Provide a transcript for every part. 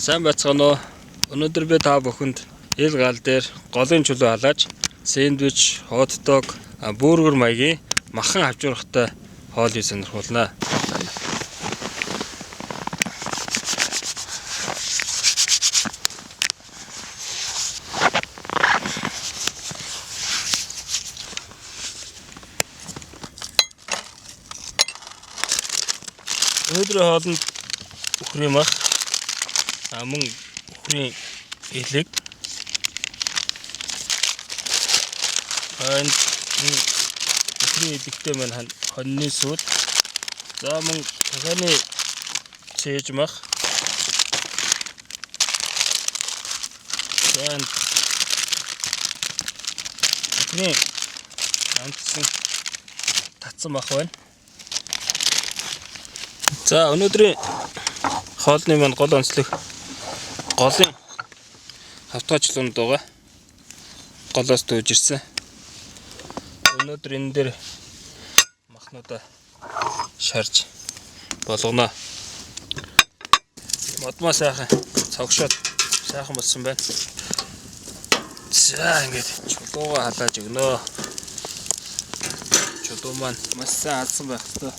Сайн байцгаана уу? Өнөөдөр би та бүхэнд ил гал дээр голын чулуу халааж сэндвич, хотдог, бургер маягийн махан авчурхтай хоолыг сонирхуулнаа. Өнөөдрийн хоолнд үхрийн мах, мөн үхрийн элэг, үхрийн элэгтэй маань хоньны сүд, за мөн дахианы цээж мах, за үхрийн амтсан татсан мах байна. За өнөөдрийн хоолны маань гол онцлог голын хавтгаачлуунд байгаа. Голоос дүүж ирсэн. Өнөөдөр энэ дээр махнуудаа шарж болгоно. Модмаа сайхан цогшоод сайхан болсон байна. За ингэж чулуугаа халааж өгнө. Чулуу маань маш сайн алсан байх ёстой.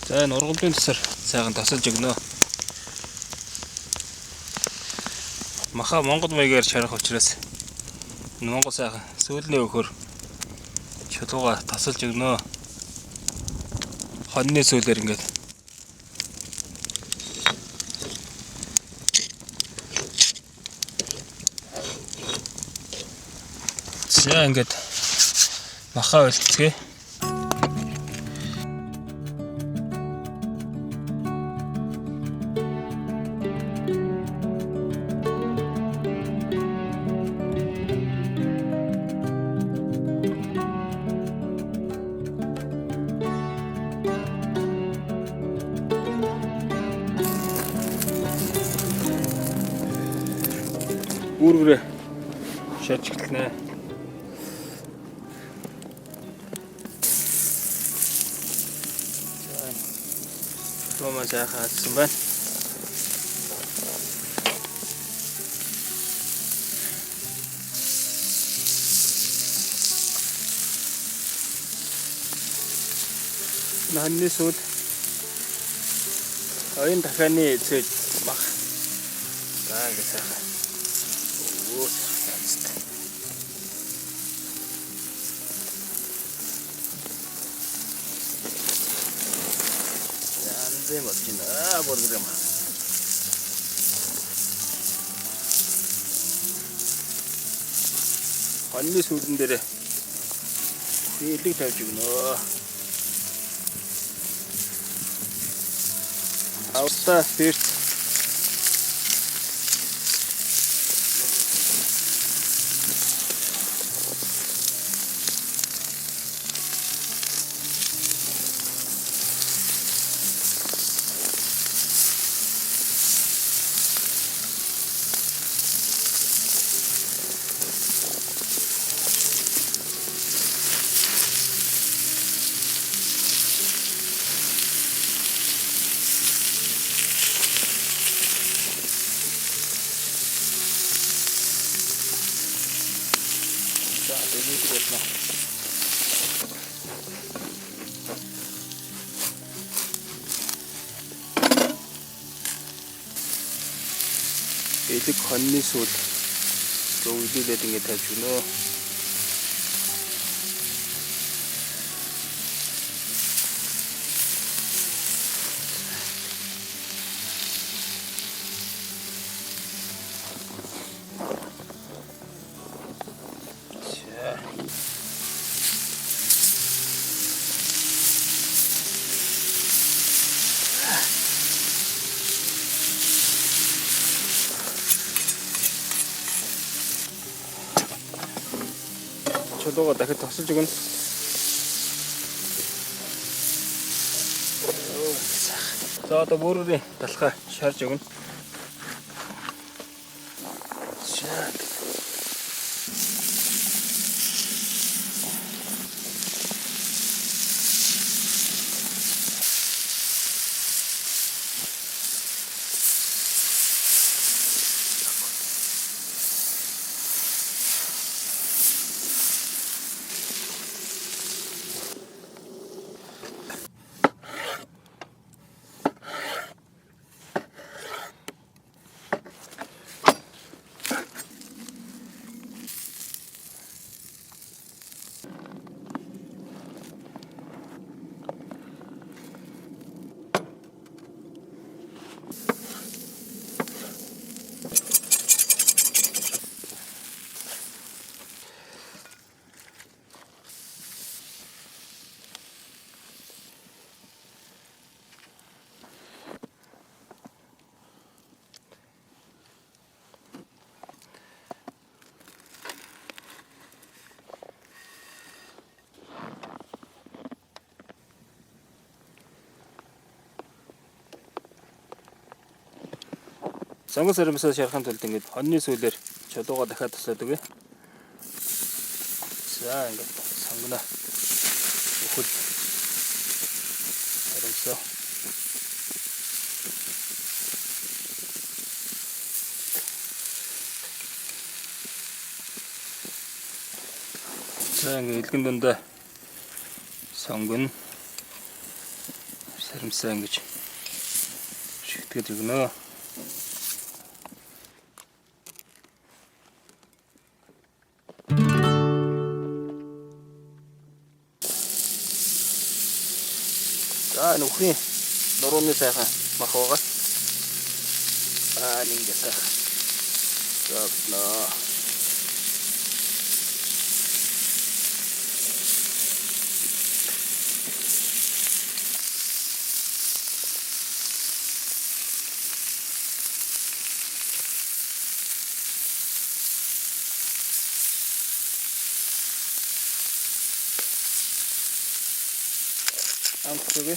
За энэ ургамлын тасаар сайхан тасалж өгнө. Маха Монгол маягаар шарах учраас Монгол сайхан сүүлний өхөр чулууга тасалж өгнө. Хоньны сүүлээр ингээд за ингээд маха үлдцгээе. Бургер шарж эхэлнэ. Томаа сайхан алсан байна. Хоньны сүд, оюун дахианы цээж мах. За ингэ сайхан. Янзын болчихно бургер юм. Хоньны сүдэн дээр элэг тавьж өгнө. Ауста фирт элэг хоньны сүл зөвлөлээд ингэ тавьж өгнө. Чулууга дахиад тосолж өгнө. За одоо бүрийн талхаа шарж өгнө. Сонгон сарамсаа шарахын тулд ингээд хоньны сүүлээр чулууга дахиад тусаад өгье. За ингээд сонгоно. Өхөл харамсаа. За ингээд илгэн дундаа сонгоно. Сарамсаа ингэж шигтгэж өгнө. За нүхний нурууны сайхан мах байгаа. Ингээд сайхан. За амтгий